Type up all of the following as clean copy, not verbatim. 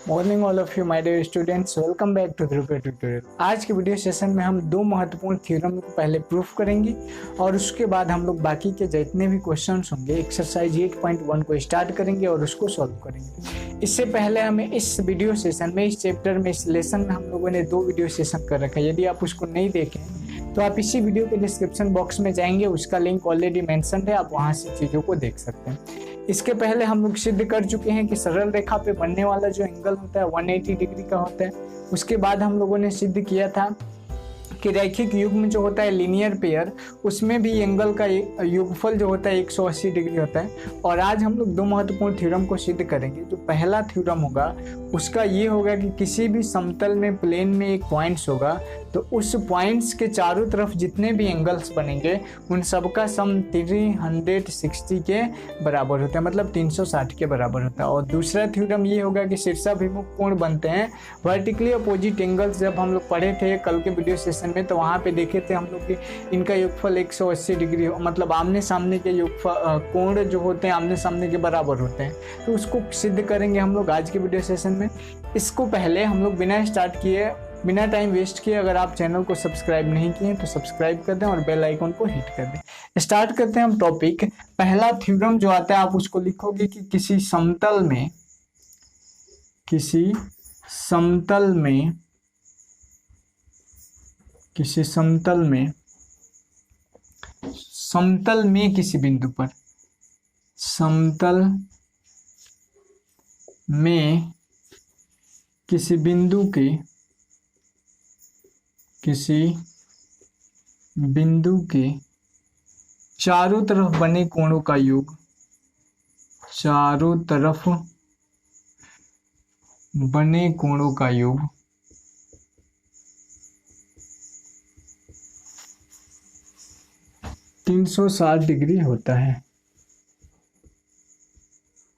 Morning all of you my dear students, welcome back to Dhruv tutorial. आज के video session में हम दो महत्वपूर्ण थ्योरम को पहले प्रूफ करेंगे और उसके बाद हम लोग बाकी के जितने भी क्वेश्चंस होंगे एक्सरसाइज 8.1 को स्टार्ट करेंगे और उसको सॉल्व करेंगे। इससे पहले हमें इस वीडियो सेशन में, इस चैप्टर में, इस लेसन में हम लोगों ने दो वीडियो सेशन कर रखा है। यदि आप उसको नहीं देखें तो आप इसी वीडियो के डिस्क्रिप्शन बॉक्स में जाएंगे, उसका लिंक ऑलरेडी मेंशन है, आप वहां से चीज़ों को देख सकते हैं। इसके पहले हम लोग सिद्ध कर चुके हैं कि सरल रेखा पे बनने वाला जो एंगल होता है 180 डिग्री का होता है। उसके बाद हम लोगों ने सिद्ध किया था कि रैखिक युग्म जो होता है लीनियर पेयर, उसमें भी एंगल का योगफल जो होता है 180 डिग्री होता है। और आज हम लोग दो महत्वपूर्ण थ्योरम को सिद्ध करेंगे। जो पहला थ्योरम होगा उसका ये होगा कि किसी भी समतल में, प्लेन में एक पॉइंट्स होगा तो उस पॉइंट्स के चारों तरफ जितने भी एंगल्स बनेंगे उन सबका सम 360 के बराबर होता है, मतलब 360 के बराबर होता है। और दूसरा थ्योरम ये होगा कि शीर्षाभिमुख कोण बनते हैं वर्टिकली अपोजिट एंगल्स। जब हम लोग पढ़े थे कल के वीडियो सेशन में तो वहाँ पे देखे थे हम लोग कि इनका योगफल 180 डिग्री, मतलब आमने सामने के कोण जो होते हैं आमने सामने के बराबर होते हैं। तो उसको सिद्ध करेंगे हम लोग आज के वीडियो सेशन में। इसको पहले हम लोग बिना टाइम वेस्ट किए, अगर आप चैनल को सब्सक्राइब नहीं किए तो सब्सक्राइब कर दें और बेल आइकन को हिट कर दें। स्टार्ट करते हैं हम टॉपिक। पहला थ्योरम जो आता है आप उसको लिखोगे कि किसी समतल में किसी बिंदु पर, समतल में किसी बिंदु के चारों तरफ बने कोणों का योग, चारों तरफ बने कोणों का योग 360 डिग्री होता है।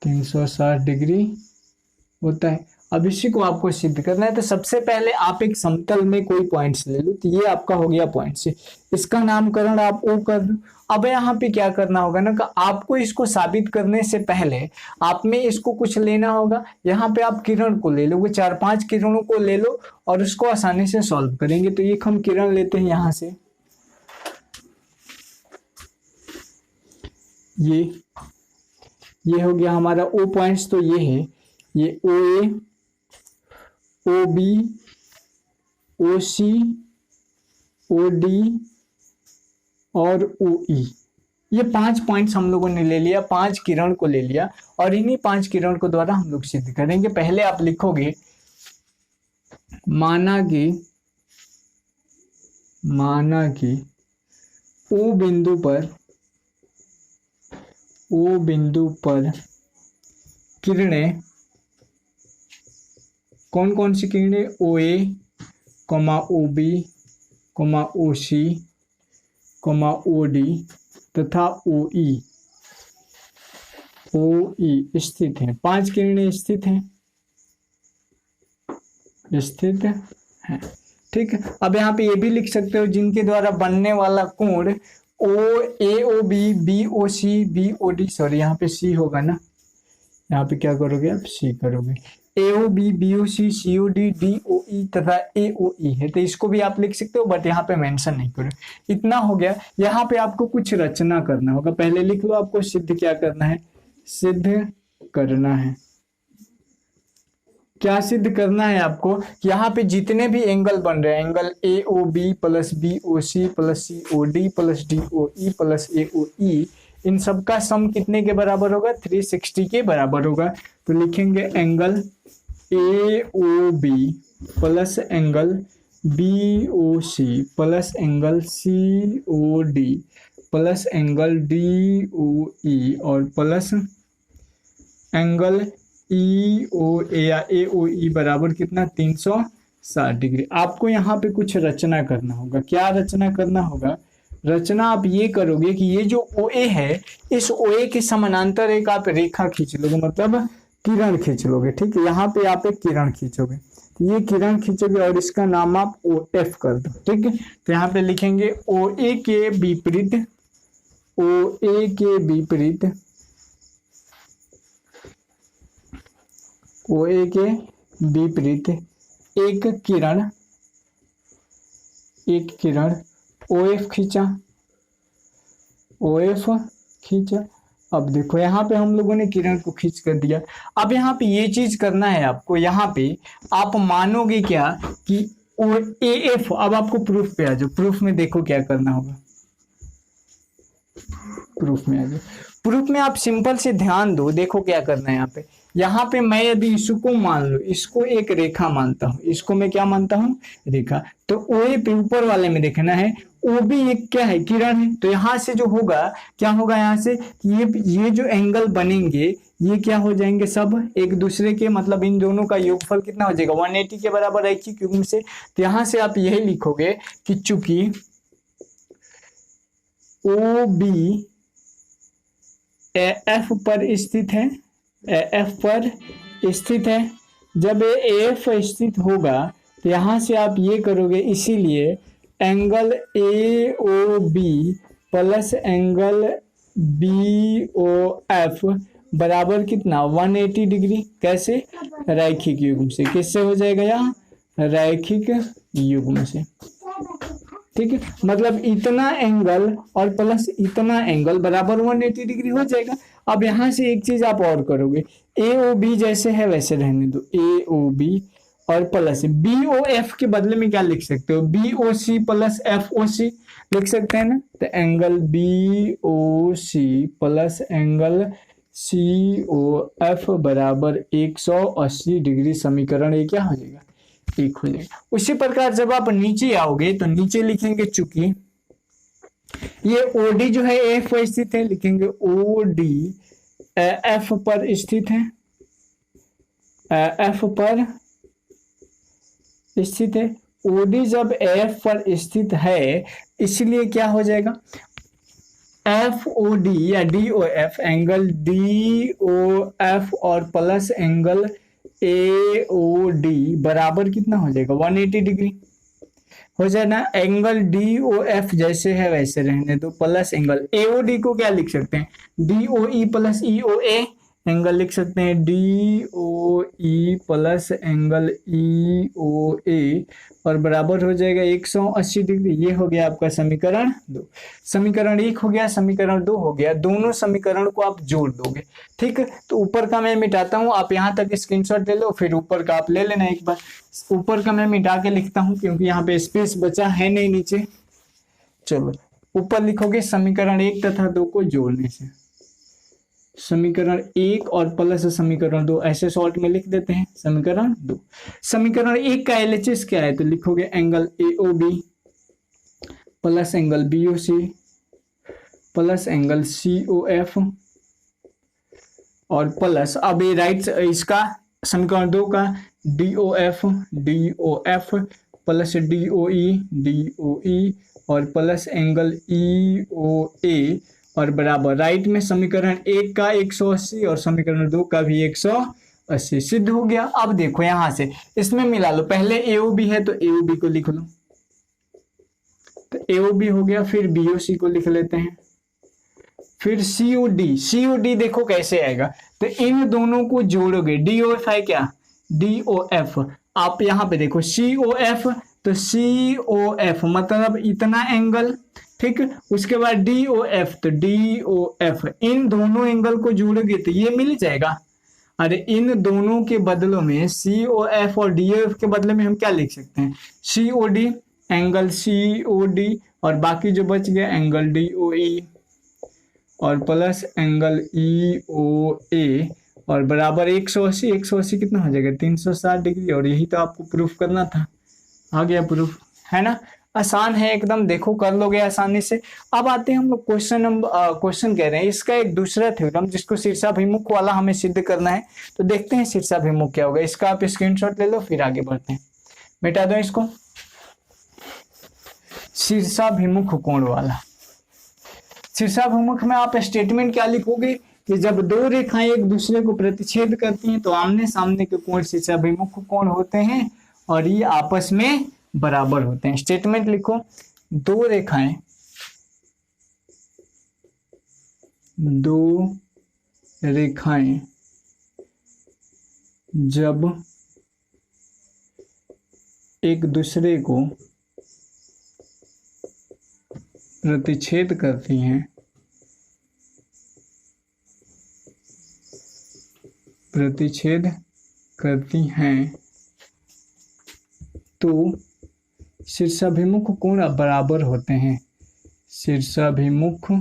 360 डिग्री होता है। अब इसी को आपको सिद्ध करना है। तो सबसे पहले आप एक समतल में कोई पॉइंट्स ले लो। तो ये आपका हो गया पॉइंट्स, इसका नामकरण आप ओ कर दो। अब यहाँ पे क्या करना होगा ना कि आपको इसको साबित करने से पहले आप में इसको कुछ लेना होगा। यहाँ पे आप किरण को ले लोगे, 4-5 किरणों को ले लो और उसको आसानी से सॉल्व करेंगे। तो एक हम किरण लेते हैं यहाँ से, ये हो गया हमारा ओ पॉइंट्स। तो ये है, ये ओ A, O B, O C, O D और ओ ई। ये 5 पॉइंट्स हम लोगों ने ले लिया, 5 किरण को ले लिया और इन्हीं 5 किरण को द्वारा हम लोग सिद्ध करेंगे। पहले आप लिखोगे माना कि ओ बिंदु पर किरणें, कौन कौन सी किरणें, ओ A, O B, O C, O D तथा ओ ई स्थित हैं। 5 किरणें स्थित हैं। ठीक है। अब यहाँ पे ये भी लिख सकते हो जिनके द्वारा बनने वाला कोण O A O B O C B O D, sorry यहाँ पे सी होगा ना, यहाँ पे क्या करोगे आप, सी करोगे। AO B BOC COD DOE तथा AOE है। तो इसको भी आप लिख सकते हो बट यहाँ पे मेंशन नहीं करो। इतना हो गया। यहाँ पे आपको कुछ रचना करना होगा। पहले लिख लो आपको सिद्ध क्या करना है, क्या सिद्ध करना है आपको कि यहाँ पे जितने भी एंगल बन रहे हैं, angle AOB plus BOC plus COD plus DOE plus AOE, इन सब का सम कितने के बराबर होगा, 360 के बराबर होगा। तो लिखेंगे angle AOB plus angle BOC plus angle COD plus angle DOE और प्लस एंगल EOA या AOE बराबर कितना, 360 डिग्री। आपको यहाँ पे कुछ रचना करना होगा। क्या रचना करना होगा, रचना आप ये करोगे कि ये जो OA है, इस OA के समानांतर एक आप रेखा खींच लोगे, मतलब किरण खींच लोगे। ठीक है, यहाँ पे आप एक किरण खींचोगे, तो ये किरण खींचोगे और इसका नाम आप OF कर दो। ठीक है, तो यहाँ पे लिखेंगे OA के विपरीत विपरीत एक किरण OF खींचा। अब देखो यहाँ पे हम लोगों ने किरण को खींच कर दिया। अब यहाँ पे ये चीज करना है आपको, यहाँ पे आप मानोगे क्या कि AF। अब आपको प्रूफ पे आ जाओ, प्रूफ में देखो क्या करना होगा, प्रूफ में आ जाओ। प्रूफ में आप सिंपल से ध्यान दो, देखो क्या करना है यहाँ पे मैं यदि इसको मान लो, इसको एक रेखा मानता हूं, इसको मैं क्या मानता हूं, रेखा। तो OA पे ऊपर वाले में देखना है, वो भी एक क्या है, किरण है। तो यहां से जो होगा क्या होगा, यहाँ से ये जो एंगल बनेंगे ये क्या हो जाएंगे, सब एक दूसरे के, मतलब इन दोनों का योगफल कितना हो जाएगा, 180 के बराबर है क्योंकि से। तो यहां से आप यही लिखोगे कि चूंकि OB AF पर स्थित है, जब AF स्थित होगा तो यहां से आप ये करोगे, इसीलिए angle AOB plus angle BOF बराबर कितना, 180 डिग्री। कैसे, रैखिक युग्म से। किससे हो जाएगा, यहाँ रैखिक युग्म से। ठीक है, मतलब इतना एंगल और प्लस इतना एंगल बराबर 180 डिग्री हो जाएगा। अब यहां से एक चीज आप और करोगे, AOB जैसे है वैसे रहने दो, AOB और प्लस BOF के बदले में क्या लिख सकते हो, BOC प्लस FOC लिख सकते हैं ना। तो angle BOC plus angle COF बराबर 180 डिग्री। समीकरण ये क्या हो जाएगा, एक हो जाएगा। उसी प्रकार जब आप नीचे आओगे तो नीचे लिखेंगे, चूंकि ये OD जो है AF पर स्थित है, लिखेंगे OD F पर स्थित है, F पर स्थित है। OD जब AF पर स्थित है, इसलिए क्या हो जाएगा, FOD या DOF एंगल DOF और प्लस एंगल AOD बराबर कितना हो जाएगा, 180 डिग्री हो जाए ना। एंगल DOF जैसे है वैसे रहने दो, प्लस एंगल AOD को क्या लिख सकते हैं, DOE प्लस EOA एंगल लिख सकते हैं, DOE प्लस एंगल EOA और बराबर हो जाएगा 180 डिग्री। ये हो गया आपका समीकरण 2। समीकरण 1 हो गया, समीकरण 2 हो गया। दोनों समीकरण को आप जोड़ दोगे। ठीक है, तो ऊपर का मैं मिटाता हूं, आप यहां तक स्क्रीनशॉट ले लो, फिर ऊपर का आप ले लेना एक बार। ऊपर का मैं मिटा के लिखता हूं क्योंकि यहाँ पे स्पेस बचा है नहीं नीचे। चलो ऊपर लिखोगे समीकरण 1 तथा 2 को जोड़ने से, समीकरण 1 और प्लस समीकरण 2 ऐसे शॉर्ट में लिख देते हैं, समीकरण 2। समीकरण 1 का LHS क्या है, तो लिखोगे angle AOB plus angle BOC plus angle COF और प्लस, अब ये राइट इसका समीकरण 2 का DOF प्लस DOE और प्लस एंगल EOA और बराबर राइट में समीकरण 1 का 180 और समीकरण 2 का भी 180 सिद्ध हो गया। अब देखो यहां से इसमें मिला लो, पहले AOB है तो AOB को लिख लो, तो AOB हो गया, फिर BOC को लिख लेते हैं, फिर COD देखो कैसे आएगा, तो इन दोनों को जोड़ोगे, DOF है क्या, DOF। आप यहां पे देखो COF, तो COF मतलब इतना एंगल, ठीक। उसके बाद DOF, तो DOF, इन दोनों एंगल को जोड़ोगे तो ये मिल जाएगा। अरे इन दोनों के बदलों में COF और DOF के बदले में हम क्या लिख सकते हैं, COD एंगल COD और बाकी जो बच गया एंगल DOE और प्लस एंगल EOA और बराबर 180 कितना हो जाएगा, 360 डिग्री। और यही तो आपको प्रूफ करना था, आ गया प्रूफ, है ना। आसान है एकदम, देखो कर लोगे आसानी से। अब आते हैं हम लोग क्वेश्चन कह रहे हैं, इसका एक दूसरा थ्योरम जिसको शीर्षाभिमुख वाला हमें सिद्ध करना है। तो देखते हैं शीर्षाभिमुख क्या होगा, इसका आप स्क्रीनशॉट ले लो फिर आगे बढ़ते हैं। मिटा दो इसको, शीर्षाभिमुख कोण वाला। शीर्षाभिमुख में आप स्टेटमेंट क्या लिखोगे कि जब दो रेखाएं एक दूसरे को प्रतिच्छेद करती हैं तो आमने सामने के कोण शीर्षाभिमुख कोण होते हैं और ये आपस में बराबर होते हैं। स्टेटमेंट लिखो, दो रेखाएं जब एक दूसरे को प्रतिच्छेद करती हैं, प्रतिच्छेद करती हैं तो शीर्षाभिमुख कोण बराबर होते हैं, शीर्षाभिमुख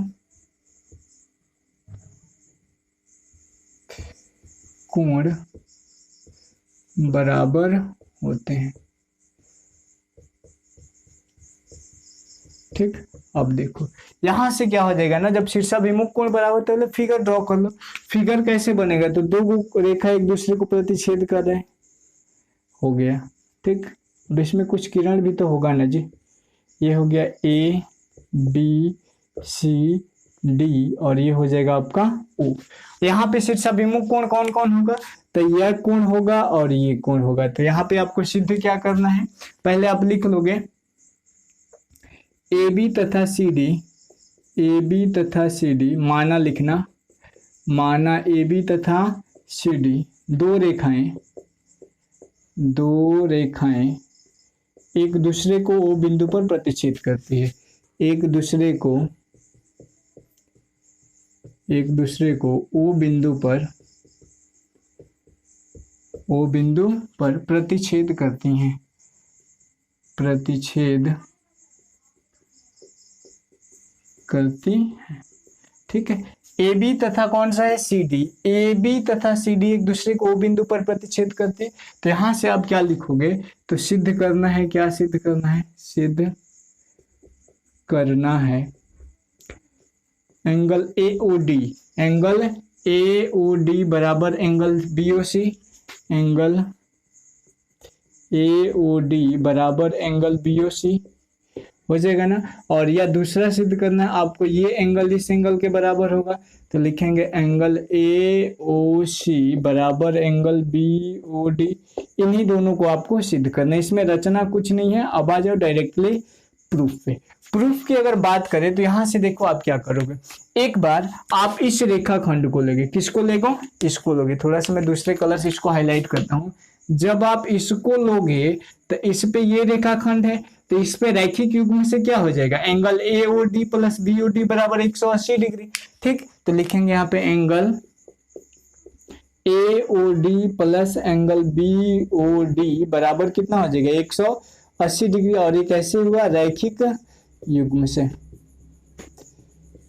कोण बराबर होते हैं। ठीक, अब देखो यहां से क्या हो जाएगा ना, जब शीर्षाभिमुख कोण बराबर तो फिगर ड्रॉ कर लो। फिगर कैसे बनेगा, तो दो रेखा एक दूसरे को प्रतिच्छेद कर रहे हैं, हो गया। ठीक, अब इसमें कुछ किरण भी तो होगा ना जी, ये हो गया ए बी सी डी और ये हो जाएगा आपका ओ। यहाँ पे शीर्षाभिमुख कोण कौन कौन होगा, तो यह कोण होगा और ये कोण होगा। तो यहाँ पे आपको सिद्ध क्या करना है, पहले आप लिख लोगे ए बी तथा सी डी, ए बी तथा सी डी माना लिखना, माना ए बी तथा सी डी दो रेखाएं एक दूसरे को ओ बिंदु पर प्रतिच्छेद करती है, एक दूसरे को ओ बिंदु पर प्रतिच्छेद करती हैं, प्रतिच्छेद करती है। ठीक है, ए बी तथा कौन सा है, सी डी, ए बी तथा सी डी एक दूसरे को ओ बिंदु पर प्रतिच्छेद करते हैं। तो यहां से आप क्या लिखोगे, तो सिद्ध करना है, क्या सिद्ध करना है, सिद्ध करना है angle A O D, angle A O D बराबर angle B O C, angle A O D बराबर एंगल बी ओ सी हो जाएगा ना। और या दूसरा सिद्ध करना है आपको, ये एंगल इस एंगल के बराबर होगा, तो लिखेंगे एंगल ए ओ सी बराबर एंगल बी ओ डी। इन्हीं दोनों को आपको सिद्ध करना है, इसमें रचना कुछ नहीं है। अब आ जाओ डायरेक्टली प्रूफ पे। प्रूफ की अगर बात करें तो यहां से देखो आप क्या करोगे, एक बार आप इस रेखाखंड को लोगे, किसको लेगो, इसको लोगे। थोड़ा सा मैं दूसरे कलर से इसको हाईलाइट करता हूं। जब आप इसको लोगे तो इस पे ये रेखाखंड है, तो इस पे रैखिक युग्म से क्या हो जाएगा, angle A O D plus B O D बराबर 180 डिग्री। ठीक, तो लिखेंगे यहाँ पे angle A O D plus angle B O D बराबर कितना हो जाएगा, 180 डिग्री। और ये कैसे हुआ, रैखिक युग्म से,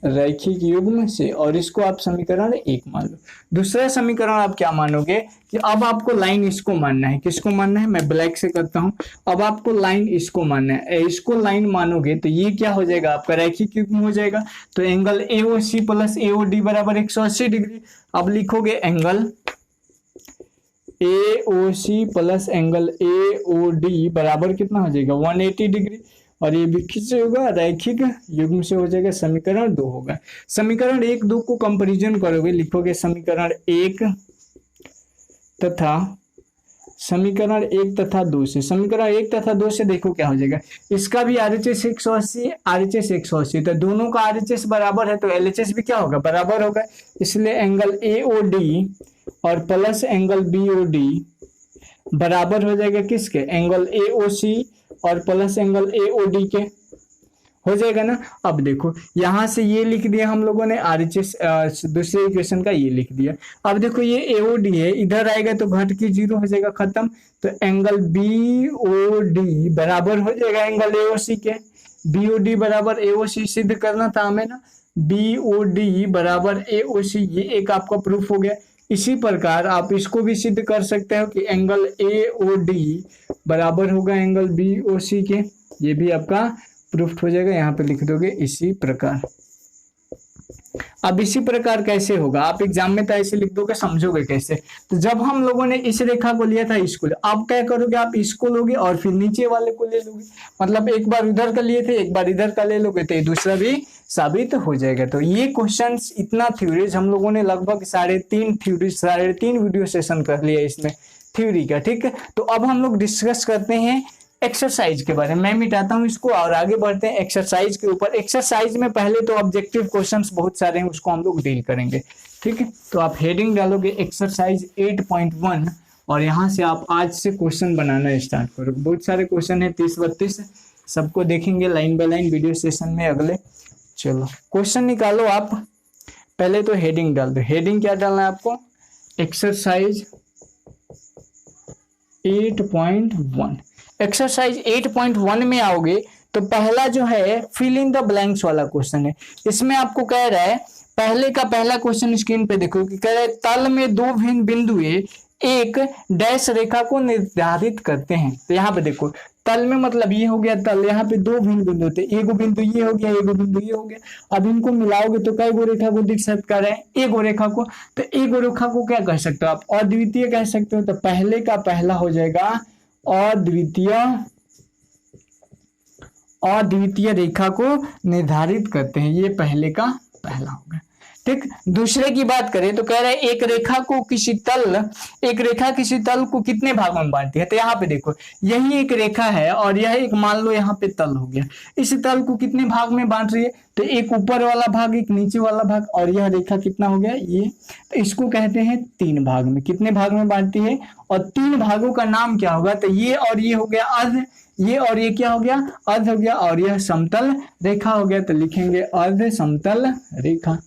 रैखिक युग्म से। और इसको आप समीकरण 1 मान लो। दूसरा समीकरण आप क्या मानोगे कि अब आपको लाइन इसको मानना है, किसको मानना है, मैं ब्लैक से करता हूं। अब आपको लाइन इसको मानना है, इसको लाइन मानोगे तो ये क्या हो जाएगा, आपका रैखिक युग्म हो जाएगा। तो angle A O C plus A O D बराबर 180 डिग्री। अब लिखोगे angle A O C plus angle A O D बराबर कितना हो जाएगा, 180 डिग्री। और ये भी किससे होगा, रैखिक युग्म से हो जाएगा। समीकरण 2 होगा। समीकरण 1 2 को कंपैरिजन करोगे, लिखोगे समीकरण 1 तथा समीकरण 1 तथा 2 से। समीकरण 1 तथा 2 से देखो क्या हो जाएगा, इसका भी RHS 180, RHS 180, तो दोनों का RHS बराबर है तो LHS भी क्या होगा, बराबर होगा। इसलिए एंगल AOD और प्लस एंगल BOD बराबर हो जाएगा किसके, एंगल AOC और प्लस एंगल AOD के, हो जाएगा ना। अब देखो यहां से ये लिख दिया हम लोगों ने, RHS दूसरे इक्वेशन का ये लिख दिया। अब देखो ये AOD है, इधर आएगा तो घट के 0 हो जाएगा, खत्म। तो एंगल BOD बराबर हो जाएगा एंगल AOC के। BOD बराबर AOC सिद्ध करना था हमें ना, BOD बराबर AOC, ये एक आपका प्रूफ हो गया। इसी प्रकार आप इसको भी सिद्ध कर सकते हो कि एंगल AOD बराबर होगा एंगल BOC के, ये भी आपका प्रूफ हो जाएगा। यहाँ पे लिख दोगे इसी प्रकार। अब इसी प्रकार कैसे होगा, आप एग्जाम में तो ऐसे लिख दोगे, समझोगे कैसे। तो जब हम लोगों ने इस रेखा को लिया था इसको, अब क्या करोगे, आप इसको लोगे और फिर नीचे वाले को ले लोगे। मतलब एक बार उधर का लिए थे, एक बार इधर का ले लोगे, तो ये दूसरा भी साबित हो जाएगा। तो ये क्वेश्चंस, इतना थ्योरीज हम लोगों ने लगभग 3.5 वीडियो सेशन कर लिया इसमें थ्योरी का। ठीक है, तो अब हम लोग डिस्कस करते हैं एक्सरसाइज के बारे में। मैं मिटाता हूं इसको और आगे बढ़ते हैं एक्सरसाइज के ऊपर। एक्सरसाइज में पहले तो ऑब्जेक्टिव क्वेश्चंस बहुत सारे हैं, उसको हम लोग डील करेंगे। ठीक है, तो आप हेडिंग डालोगे एक्सरसाइज 8.1 और यहाँ से आप आज से क्वेश्चन बनाना स्टार्ट करो। बहुत सारे क्वेश्चन है, 30-32, सबको देखेंगे line by line video session में अगले। चलो क्वेश्चन निकालो आप। पहले तो हेडिंग डाल दो। हेडिंग क्या डालना है आपको? एक्सरसाइज 8.1। एक्सरसाइज 8.1 में आओगे तो पहला जो है फिल इन द ब्लैंक्स वाला क्वेश्चन है। इसमें आपको कह रहा है, पहले का पहला क्वेश्चन स्क्रीन पे देखो कि कह रहा है तल में दो भिन्न बिंदु एक डैश रेखा को निर्धारित करते हैं। तो यहाँ पे देखो तल में मतलब ये हो गया तल, यहाँ पे दो भिन्न बिंदु थे, एगो बिंदु ये हो गया, एगो बिंदु ये हो गया। अब इनको मिलाओगे तो कई गो रेखा को दिक्कत कर रहे हैं? एगो रेखा को। तो एगो रेखा को क्या कह सकते हो आप? अद्वितीय कह सकते हो। तो पहले का पहला हो जाएगा अद्वितीय रेखा को निर्धारित करते हैं, ये पहले का पहला होगा। ठीक। दूसरे की बात करें तो कह रहे हैं एक रेखा किसी तल को कितने भागों में बांटती है? तो यहाँ पे देखो यही एक रेखा है और यह एक मान लो यहाँ पे तल हो गया। इस तल को कितने भाग में बांट रही है? तो एक ऊपर वाला भाग, एक नीचे वाला भाग, और यह रेखा कितना हो गया ये। तो इसको कहते हैं 3 भाग में। कितने भाग में बांटती है? और 3 भागों का नाम क्या होगा? तो ये और ये हो गया अर्ध, ये और ये क्या हो गया? अर्ध हो गया, और यह समतल रेखा हो गया। तो लिखेंगे अर्ध समतल रेखा।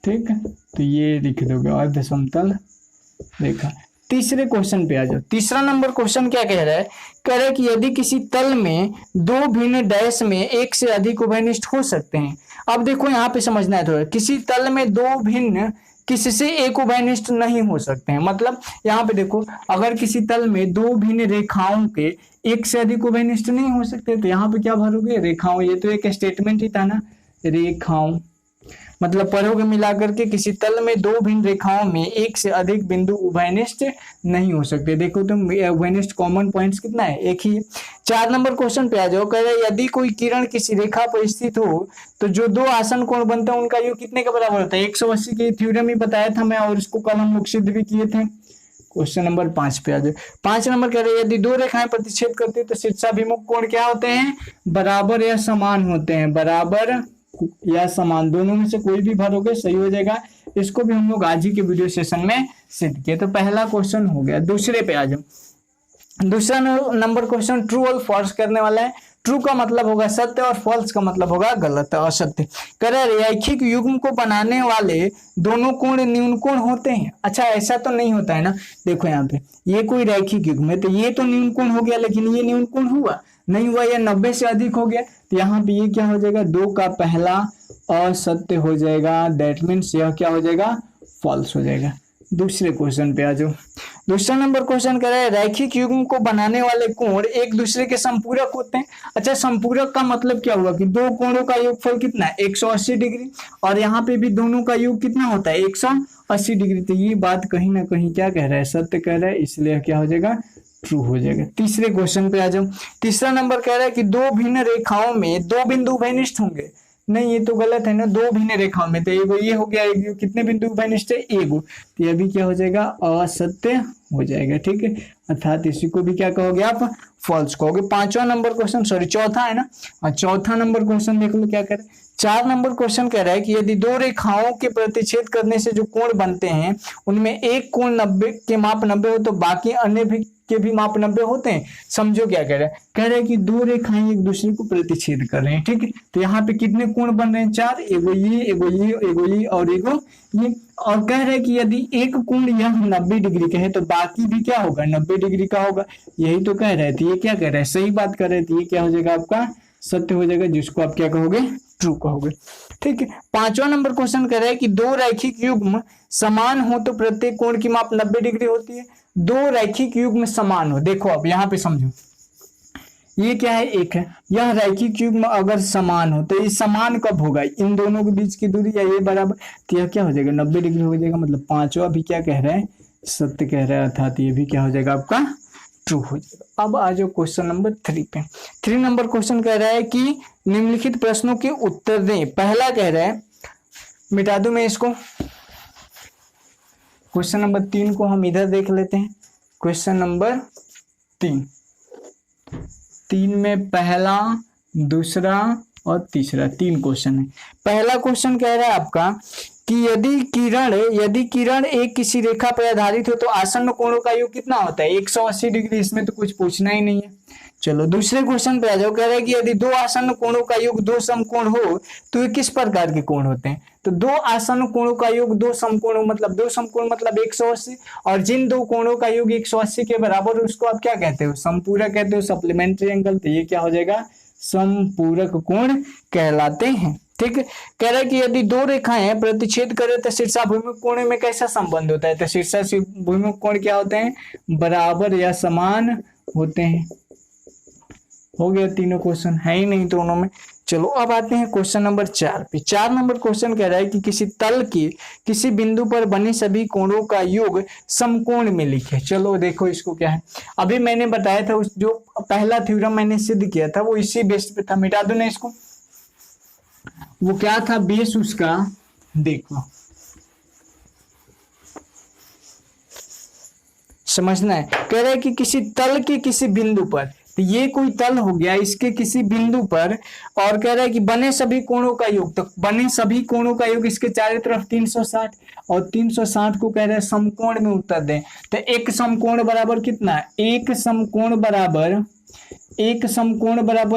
ठीक है, तो ये लिख दोगे अर्ध समतल रेखा। तीसरे क्वेश्चन पे आ जाओ। तीसरा नंबर क्वेश्चन क्या कह रहा है? कह रहा है कि यदि किसी तल में दो भिन्न डैश में एक से अधिक उभयनिष्ठ हो सकते हैं। अब देखो यहाँ पे समझना है थोड़ा, किसी तल में दो भिन्न किससे एक उभयनिष्ठ नहीं हो सकते हैं। मतलब यहाँ पे देखो अगर किसी तल में दो भिन्न रेखाओं के एक से अधिक उभयनिष्ठ नहीं हो सकते, तो यहाँ पे क्या भरोगे? रेखाओं। ये तो एक स्टेटमेंट ही था ना, रेखाओं। मतलब पढ़ोगे मिलाकर के किसी तल में दो भिन्न रेखाओं में एक से अधिक बिंदु उभयनिष्ठ नहीं हो सकते। देखो तुम उभयनिष्ठ कॉमन पॉइंट्स कितना है? एक ही। 4 नंबर क्वेश्चन पे आ जाओ। कह रहे यदि कोई किरण किसी रेखा पर स्थित हो तो जो दो आसन कोण बनता है उनका योग कितने के बराबर होता है? 180 की थ्योरम ही बताया था मैं, और इसको कल हम लोग सिद्ध भी किए थे। क्वेश्चन नंबर 5 पे आ जाओ। 5 नंबर कह रहे यदि दो रेखाएं प्रतिच्छेद करती है तो शीर्षाभिमुख कोण क्या होते हैं? बराबर या समान होते हैं। बराबर या समान, दोनों में से कोई भी भरोगे सही हो जाएगा। इसको भी हम लोग आज ही के वीडियो सेशन में सिद्ध किए। तो पहला क्वेश्चन हो गया। दूसरे पे आ जाओ। दूसरा नंबर क्वेश्चन ट्रू और फॉल्स करने वाला है। ट्रू का मतलब होगा सत्य और फॉल्स का मतलब होगा गलत, असत्य। कह रहे रैखिक युग्म को बनाने वाले दोनों कोण न्यून कोण होते हैं। अच्छा ऐसा तो नहीं होता है ना। देखो यहाँ पे ये कोई रैखिक युग्म है तो ये तो न्यून कोण हो गया, लेकिन ये न्यून कोण हुआ नहीं हुआ, या 90 से अधिक हो गया। तो यहाँ पे ये क्या हो जाएगा? 2 का पहला असत्य हो जाएगा। दैट मीन्स यह क्या हो जाएगा? फॉल्स हो जाएगा। दूसरे क्वेश्चन पे आ जाओ। दूसरा नंबर क्वेश्चन कह रहा है रैखिक युग्म को बनाने वाले कोण एक दूसरे के संपूरक होते हैं। अच्छा संपूरक का मतलब क्या हुआ कि दो कोणों का योगफल कितना है? 180 डिग्री, और यहाँ पे भी दोनों का योग कितना होता है? 180 डिग्री। तो ये बात कहीं ना कहीं क्या कह रहा है? सत्य कह रहा है, इसलिए क्या हो जाएगा? ट्रू हो जाएगा। तीसरे क्वेश्चन पे आ जाओ। तीसरा नंबर कह रहा है कि दो भिन्न रेखाओं में दो बिंदु उभयनिष्ठ होंगे। नहीं ये तो गलत है ना। दो भिन्न रेखाओं में तो एगो ये हो गया, एगो कितने बिंदु उभयनिष्ठ है? एगो। तो यह भी क्या हो जाएगा? असत्य हो जाएगा। ठीक है, अर्थात इसी को भी क्या कहोगे आप? फॉल्स कहोगे। पांचवा नंबर क्वेश्चन, सॉरी चौथा है ना। और चौथा नंबर क्वेश्चन देख लो क्या कर रहे हैं। 4 नंबर क्वेश्चन कह रहा है कि यदि दो रेखाओं के प्रतिच्छेद करने से जो कोण बनते हैं उनमें एक कोण 90 के माप 90 हो तो बाकी अन्य भी के भी माप 90 होते हैं। समझो क्या कह रहा है? कह रहा है कि दो रेखाएं एक दूसरे को प्रतिच्छेद कर रहे हैं। ठीक है, तो यहाँ पे कितने कोण बन रहे हैं? 4। एगो ये, एगो ये, एगो ये और एगो ये। और कह रहे हैं कि यदि एक कोण यह 90 डिग्री का है तो बाकी भी क्या होगा? 90 डिग्री का होगा। यही तो कह रहे थे। ये क्या कह रहा है? सही बात कर रहे थे। ये क्या हो जाएगा आपका? सत्य हो जाएगा, जिसको आप क्या कहोगे? ट्रू कहोगे। ठीक है। 5वां नंबर क्वेश्चन कह रहा है कि दो रैखिक युग्म समान हो तो प्रत्येक कोण की माप 90 डिग्री होती है। दो रैखिक युग्म समान हो, देखो अब यहाँ पे समझो, ये क्या है? एक है। यह रैखिक युग्म अगर समान हो तो ये समान कब होगा? इन दोनों के बीच की दूरी या ये बराबर, तो यह क्या हो जाएगा? 90 डिग्री हो जाएगा। मतलब 5वां भी क्या कह रहा है? सत्य कह रहा है, अर्थात ये भी क्या हो जाएगा आपका? ट्रू हो जाएगा। अब आ जाओ क्वेश्चन नंबर 3 पे। 3 नंबर क्वेश्चन कह रहा है कि निम्नलिखित प्रश्नों के उत्तर दें। पहला कह रहा है, मिटा दूं मैं इसको, क्वेश्चन नंबर 3 को हम इधर देख लेते हैं। क्वेश्चन नंबर 3 में पहला, दूसरा और तीसरा 3 क्वेश्चन है। पहला क्वेश्चन कह रहा है आपका कि यदि किरण एक किसी रेखा पर आधारित हो तो आसन्न कोणों का योग कितना होता है 180 डिग्री। इसमें तो कुछ पूछना ही नहीं है। चलो दूसरे क्वेश्चन पे आ जाओ। कह रहा है कि यदि दो आसन्न कोणों का योग दो समकोण हो तो ये किस प्रकार के कोण होते हैं। तो दो आसन्न कोणों का योग दो समकोण मतलब 180, और जिन दो कोणों का योग 180 के बराबर उसको आप क्या कहते हो, समपूरक कहते हो, सप्लीमेंट्री एंगल। तो ये क्या हो जाएगा, समपूरक कोण कहलाते हैं। ठीक है। कह रहा है कि यदि दो रेखाएं प्रतिच्छेद करें तो शीर्षाभिमुख कोण में कैसा संबंध होता है। तो शीर्षाभिमुख कोण क्या होते हैं, बराबर या समान होते हैं। हो गया, तीनों क्वेश्चन है ही नहीं दोनों में। चलो अब आते हैं क्वेश्चन नंबर 4 पे। 4 नंबर क्वेश्चन कह रहा है कि किसी तल के किसी बिंदु पर बने सभी कोणों का योग समकोण में लिखे। चलो देखो इसको क्या है, अभी मैंने बताया था, उस जो पहला थ्योरम मैंने सिद्ध किया था वो इसी बेस पे था। मिटा दो ना इसको। वो क्या था बेस उसका, देखो समझना है। कह रहा है कि किसी तल के किसी बिंदु पर, तो ये कोई तल हो गया, इसके किसी बिंदु पर, और कह रहा है कि बने सभी कोणों का योग। तो बने सभी कोणों का योग इसके चारों तरफ 360, और 360 को कह रहे हैं समकोण में उत्तर दें। तो एक समकोण बराबर कितना, एक समकोण बराबर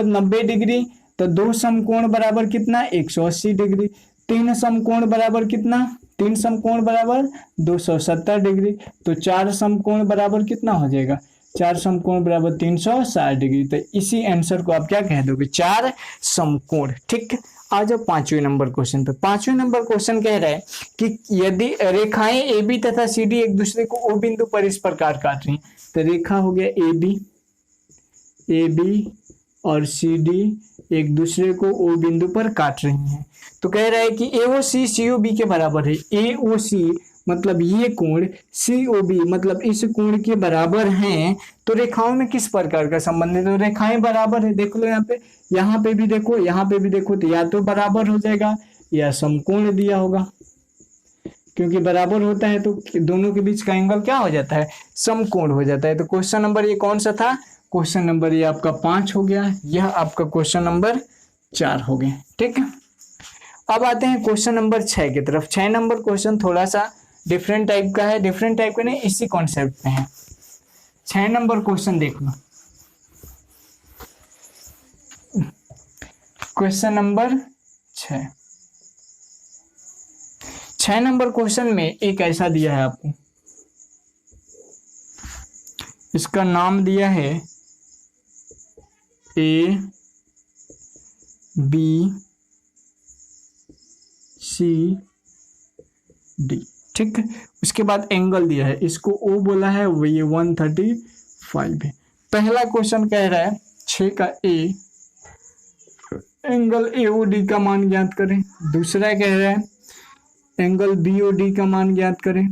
90 डिग्री। तो दो समकोण बराबर कितना, 180 डिग्री। तीन समकोण बराबर कितना, तीन समकोण बराबर 270 डिग्री। तो चार समकोण बराबर कितना हो जाएगा, चार समकोण बराबर 360 डिग्री। तो इसी आंसर को आप क्या कह दोगे, चार समकोण। ठीक। आ जाओ 5वें नंबर क्वेश्चन पे। 5वें नंबर क्वेश्चन कह रहा है कि यदि रेखाएं ए बी तथा सी डी एक दूसरे को ओ बिंदु पर इस प्रकार काट रही हैं। तो रेखा हो गया ए बी और सी डी एक दूसरे को ओ बिंदु पर काट रही हैं। तो कह रहा है कि AOC COB के बराबर है। AOC मतलब ये कोण, COB मतलब इस कोण के बराबर हैं। तो रेखाओं में किस प्रकार का संबंध है, तो रेखाएं बराबर है। देख लो यहाँ पे भी देखो, यहाँ पे भी देखो, तो या तो बराबर हो जाएगा या समकोण दिया होगा, क्योंकि बराबर होता है तो दोनों के बीच का एंगल क्या हो जाता है, समकोण हो जाता है। तो क्वेश्चन नंबर ये कौन सा था, क्वेश्चन नंबर ये आपका 5 हो गया, यह आपका क्वेश्चन नंबर 4 हो गया। ठीक है। अब आते हैं क्वेश्चन नंबर 6 की तरफ। 6 नंबर क्वेश्चन थोड़ा सा डिफरेंट टाइप का है, डिफरेंट टाइप का नहीं, इसी कॉन्सेप्ट पे है। 6 नंबर क्वेश्चन देख लो। क्वेश्चन नंबर 6 नंबर क्वेश्चन में एक ऐसा दिया है आपको, इसका नाम दिया है A B C D। ठीक। उसके बाद एंगल दिया है, इसको O बोला है, ये 135 है। पहला क्वेश्चन कह रहा है 6 का A, एंगल AOD का मान ज्ञात करें। दूसरा कह रहा है एंगल BOD का मान ज्ञात करें,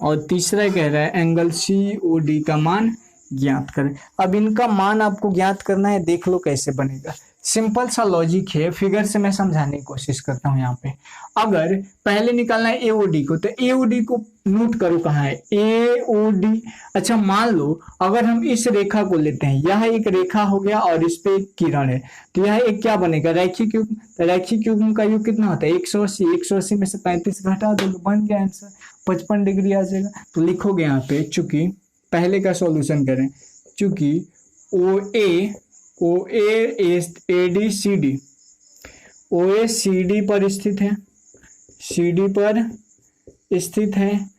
और तीसरा कह रहा है एंगल COD का मान ज्ञात करें। अब इनका मान आपको ज्ञात करना है, देख लो कैसे बनेगा। सिंपल सा लॉजिक है, फिगर से मैं समझाने की कोशिश करता हूं। यहाँ पे अगर पहले निकालना है AOD को, तो AOD को नोट करो कहाँ है, AOD। अच्छा मान लो अगर हम इस रेखा को लेते हैं, यह एक रेखा हो गया और इस पे एक किरण है, तो यह एक क्या बनेगा, रैखिक युग्म। तो रैखिक युग्म का योग कितना होता है, 180। 180 में से 35 घटा दो, बन गया आंसर, 55 डिग्री आ जाएगा। तो लिखोगे यहाँ पे, चूंकि पहले का सॉल्यूशन करें, चूंकि OA CD पर स्थित है, CD पर स्थित है।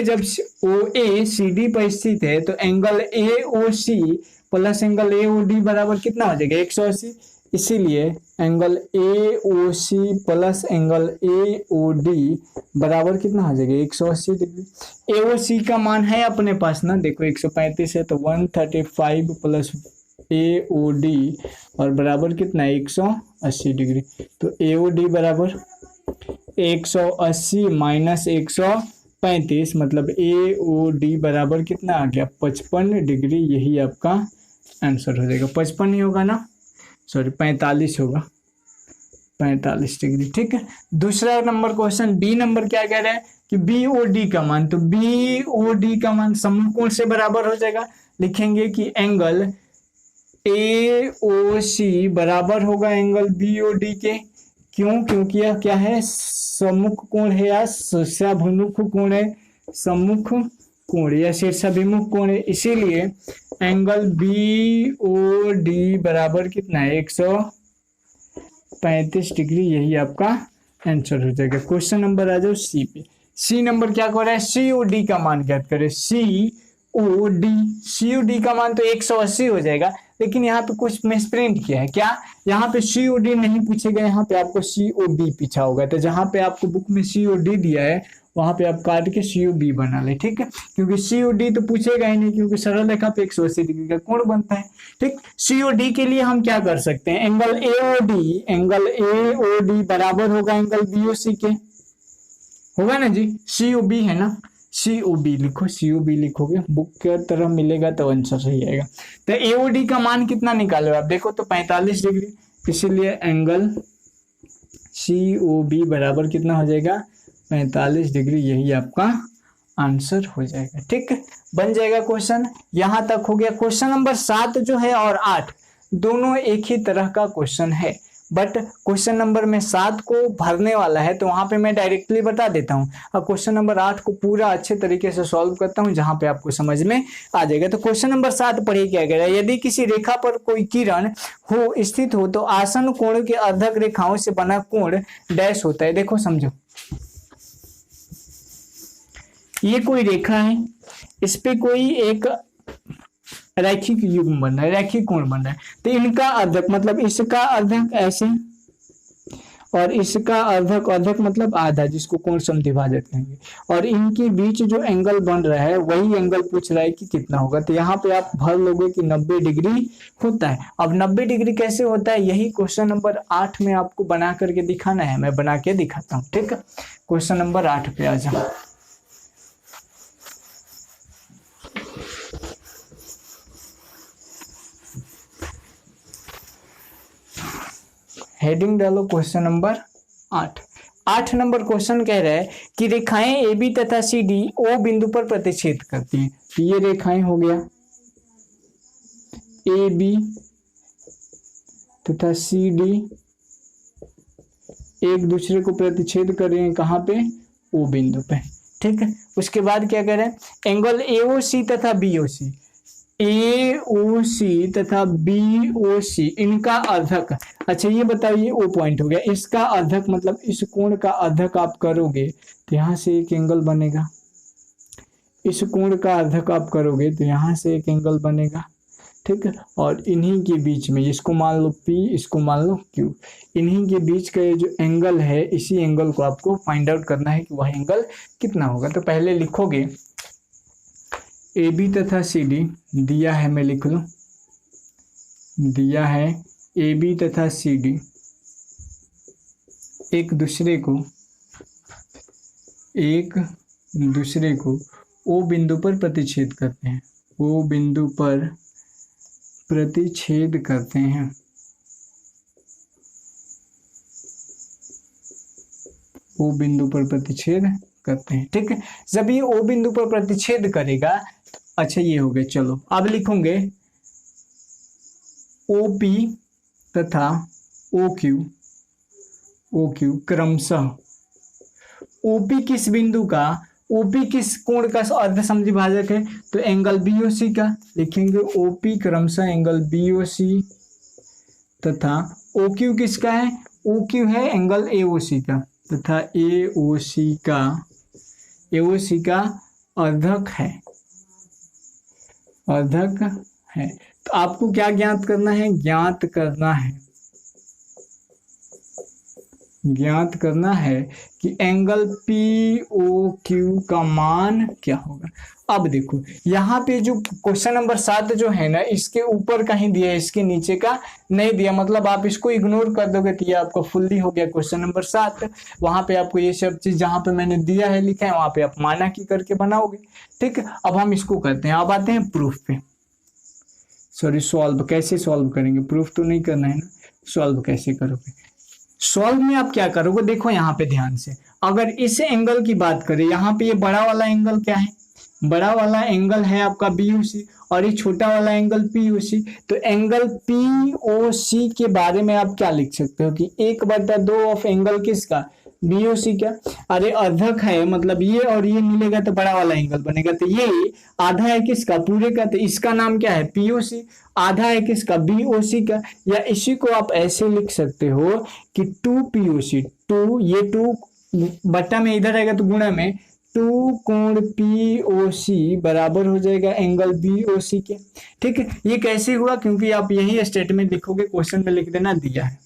जब OA CD पर स्थित है तो angle AOC plus angle AOD बराबर कितना हो जाएगा, 180। इसीलिए angle AOC plus angle AOD बराबर कितना हो जाएगा, 180 डिग्री। AOC का मान है अपने पास ना, देखो 135 है, तो 135 प्लस AOD और बराबर कितना है, 180 डिग्री। तो AOD बराबर 180 माइनस 135, मतलब AOD बराबर कितना आ गया, 55 डिग्री। यही आपका आंसर हो जाएगा। 55 नहीं होगा ना, सॉरी 45 होगा, 45 डिग्री। ठीक है। दूसरा नंबर क्वेश्चन B नंबर क्या कह रहा है कि BOD का मान, तो BOD का मान समकोण से बराबर हो जाएगा। लिखेंगे कि एंगल AOC बराबर होगा एंगल BOD के, क्यों? क्योंकि यह क्या है, सम्मुख कोण है या शीर्षाभिमुख कोण है, सम्मुख कोण या शीर्षाभिमुख कोण है, इसीलिए एंगल बी ओ डी बराबर कितना है, 135 डिग्री। यही आपका आंसर हो जाएगा। क्वेश्चन नंबर आ जाओ सी पे। सी नंबर क्या कह रहा है, सी ओ डी का मान ज्ञात करें। सी ओ डी का मान तो 180 हो जाएगा, लेकिन यहाँ पे कुछ मिसप्रिंट किया है। क्या? यहाँ पे सी ओ डी नहीं पूछेगा, यहाँ पे आपको सी ओ बी पूछा होगा। तो जहाँ पे आपको बुक में सी ओ डी दिया है वहां पे आप काट के सी ओ बी बना ले, ठीक है। क्योंकि सी ओ डी तो पूछेगा ही नहीं, क्योंकि सरल रेखा पे 180 डिग्री का कोण बनता है, ठीक। सी ओ डी के लिए हम क्या कर सकते हैं, एंगल ए ओ डी बराबर होगा एंगल बी ओ सी के, होगा ना जी। सी ओ बी है ना, सी ओ बी लिखो, सी ओ बी लिखोगे बुक के तरह मिलेगा तो आंसर सही आएगा। तो ए ओ डी का मान कितना निकालो आप, देखो तो 45 डिग्री, इसीलिए एंगल सी ओ बी बराबर कितना हो जाएगा, 45 डिग्री। यही आपका आंसर हो जाएगा, ठीक है। बन जाएगा क्वेश्चन, यहां तक हो गया। क्वेश्चन नंबर 7 जो है और 8 दोनों एक ही तरह का क्वेश्चन है, बट क्वेश्चन नंबर में 7 को भरने वाला है तो वहां पे मैं डायरेक्टली बता देता हूं। अब क्वेश्चन नंबर 8 को पूरा अच्छे तरीके से सॉल्व करता हूं, जहां पे आपको समझ में आ जाएगा। तो क्वेश्चन नंबर 7 पढ़िए क्या कह रहा है, यदि किसी रेखा पर कोई किरण हो स्थित हो तो आसन कोण के अर्धक रेखाओं से बना कोण डैश होता है। देखो समझो, ये कोई रेखा है, इस पे कोई एक रैखिक युग्म बन रहा है, रैखिक कोण बन रहा है। तो इनका अर्धक मतलब इसका अर्धक ऐसे, और इसका अर्धक, अर्धक मतलब आधा, जिसको कोण समद्विभाजक कहेंगे। और इनके बीच जो एंगल बन रहा है वही एंगल पूछ रहा है कि कितना होगा। तो यहाँ पे आप भर लोगे कि 90 डिग्री होता है। अब 90 डिग्री कैसे होता है, यही क्वेश्चन नंबर 8 में आपको बना करके दिखाना है। मैं बना के दिखाता हूँ, ठीक है। क्वेश्चन नंबर 8 पे आ जाओ। हेडिंग डालो क्वेश्चन नंबर 8। 8 नंबर क्वेश्चन कह रहा है कि रेखाएं ए बी तथा सी डी ओ बिंदु पर प्रतिच्छेद करती हैं। तो ये रेखाएं हो गया ए बी तथा सी डी एक दूसरे को प्रतिच्छेद कर रहे हैं, कहाँ पे, ओ बिंदु पे, ठीक है। उसके बाद क्या कह रहे हैं, एंगल ए ओ सी तथा बी ओ सी, ए ओ सी तथा बी ओ सी इनका अर्धक। अच्छा ये बताइए, ओ पॉइंट हो गया, इसका अर्धक मतलब इस कोण का अर्धक आप करोगे तो यहां से एक एंगल बनेगा। इस कोण का अर्धक आप करोगे तो यहां से एक एंगल बनेगा, ठीक है। और इन्हीं के बीच में, इसको मान लो P, इसको मान लो Q, इन्हीं के बीच का ये जो एंगल है, इसी एंगल को आपको फाइंड आउट करना है कि वह एंगल कितना होगा। तो पहले लिखोगे ए बी तथा सी डी दिया है, मैं लिख लूं, दिया है ए बी तथा सी डी एक दूसरे को ओ बिंदु पर प्रतिच्छेद करते हैं, ओ बिंदु पर प्रतिच्छेद करते हैं। ओ बिंदु पर प्रतिच्छेद करते हैं, ठीक है। जब ये ओ बिंदु पर प्रतिच्छेद करेगा, अच्छा ये हो गया। चलो अब लिखोगे OP तथा OQ क्रमशः, OP किस बिंदु का, OP किस कोण का अर्ध समद्विभाजक है, तो एंगल BOC का। लिखेंगे OP क्रमशः एंगल BOC तथा OQ किसका है, OQ है एंगल AOC का, तथा AOC का अर्धक है, अर्धक है। तो आपको क्या ज्ञात करना है, ज्ञात करना है कि एंगल POQ का मान क्या होगा। अब देखो यहाँ पे जो क्वेश्चन नंबर 7 जो है ना, इसके ऊपर कहीं दिया है, इसके नीचे का नहीं दिया, मतलब आप इसको इग्नोर कर दोगे तो ये आपका फुल्ली हो गया क्वेश्चन नंबर 7। वहां पे आपको ये सब चीज जहां पे मैंने दिया है लिखा है, वहां पे आप माना की करके बनाओगे, ठीक है। अब हम इसको करते हैं, अब आते हैं प्रूफ पे, सॉरी सॉल्व। कैसे सॉल्व करेंगे, प्रूफ तो नहीं करना है ना, सॉल्व कैसे करोगे। सॉल्व में आप क्या करोगे, देखो यहाँ पे ध्यान से, अगर इस एंगल की बात करें, यहाँ पे ये बड़ा वाला एंगल क्या है, बड़ा वाला एंगल है आपका BOC और ये छोटा वाला एंगल POC। तो एंगल POC के बारे में आप क्या लिख सकते हो कि 1/2 ऑफ एंगल किसका, BOC का। अरे अर्धक है मतलब ये और ये मिलेगा तो बड़ा वाला एंगल बनेगा। तो ये आधा है किसका, पूरे का, तो इसका नाम क्या है, POC। आधा है किसका, BOC का। या इसी को आप ऐसे लिख सकते हो कि 2POC, 2 ये 2 बट्टा में इधर आएगा तो गुणा में 2 कोण POC बराबर हो जाएगा एंगल BOC के। ठीक है, ये कैसे हुआ, क्योंकि आप यही स्टेटमेंट लिखोगे, क्वेश्चन में लिख देना दिया है,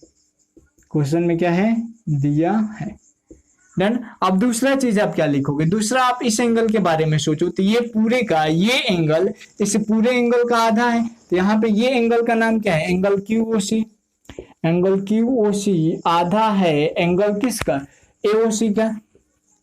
क्वेश्चन में क्या है, दिया है। डन। अब दूसरा चीज आप क्या लिखोगे, दूसरा आप इस एंगल के बारे में सोचो। तो ये पूरे का ये एंगल इस पूरे एंगल का आधा है, तो यहाँ पे ये एंगल का नाम क्या है, एंगल QOC। एंगल QOC आधा है एंगल किसका, AOC का,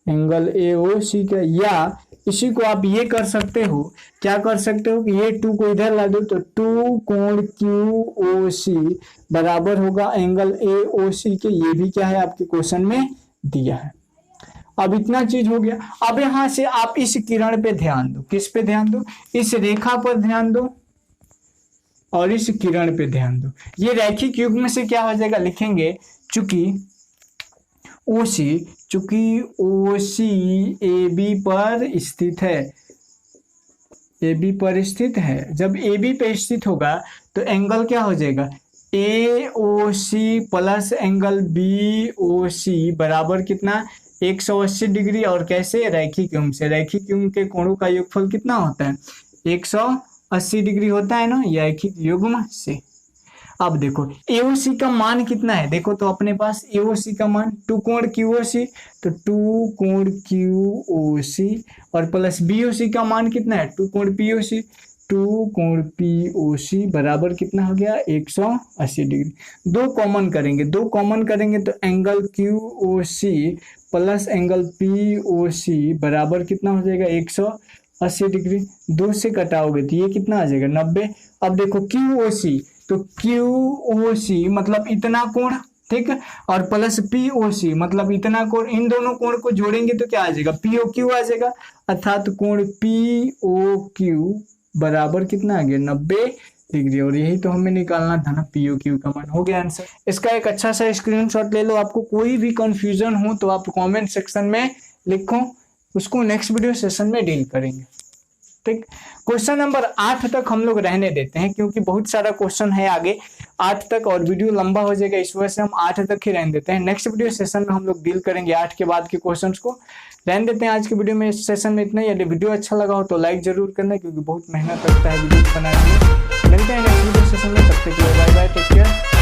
एंगल AOC का। या इसी को आप ये कर सकते हो, क्या कर सकते हो कि ये 2 को इधर ला दो तो 2 कोण QOC बराबर होगा एंगल AOC के। ये भी क्या है आपके क्वेश्चन में दिया है। अब इतना चीज हो गया। अब यहां से आप इस किरण पे ध्यान दो, किस पे ध्यान दो, इस रेखा पर ध्यान दो और इस किरण पे ध्यान दो। ये रैखिक युग्म से क्या हो जाएगा, लिखेंगे चूंकि OC AB पर स्थित है, AB पर स्थित है। जब AB पे स्थित होगा तो एंगल क्या हो जाएगा, AOC प्लस एंगल BOC बराबर कितना, 180 डिग्री। और कैसे, रैखिक युग्म से। रैखिक युग्म के कोणों का योगफल कितना होता है, 180 डिग्री होता है ना, रैखिक युग्म से। अब देखो AOC का मान कितना है, देखो तो अपने पास AOC का मान 2 कोण QOC, तो 2 कोण QOC और प्लस BOC का मान कितना है, 2 कोण POC, 2 कोण POC बराबर कितना हो गया, 180 डिग्री। दो कॉमन करेंगे तो angle QOC plus angle POC बराबर कितना हो जाएगा, 180 डिग्री। 2 से कटाओगे तो ये कितना आ जाएगा, 90। अब देखो QOC, तो QOC मतलब इतना कोण, ठीक है, और प्लस POC मतलब इतना कोण। इन दोनों कोण को जोड़ेंगे तो क्या आ जाएगा, POQ आ जाएगा। अर्थात कोण POQ बराबर कितना आ गया, 90 डिग्री। और यही तो हमें निकालना था ना, POQ का मान। हो गया आंसर। इसका एक अच्छा सा स्क्रीनशॉट ले लो। आपको कोई भी कंफ्यूजन हो तो आप कमेंट सेक्शन में लिखो, उसको नेक्स्ट वीडियो सेशन में डील करेंगे। ठीक, क्वेश्चन नंबर 8 तक हम लोग रहने देते हैं, क्योंकि बहुत सारा क्वेश्चन है आगे 8 तक और वीडियो लंबा हो जाएगा, इस वजह से हम 8 तक ही रहने देते हैं। नेक्स्ट वीडियो सेशन में हम लोग डील करेंगे 8 के बाद के क्वेश्चंस को। रहने देते हैं आज के वीडियो में, सेशन में इतना ही। यदि वीडियो अच्छा लगा हो तो लाइक जरूर करना, क्योंकि बहुत मेहनत लगता है वीडियो बनाने में। मिलते हैं नेक्स्ट वीडियो सेशन में, तब तक के लिए बाय बाय, टेक केयर।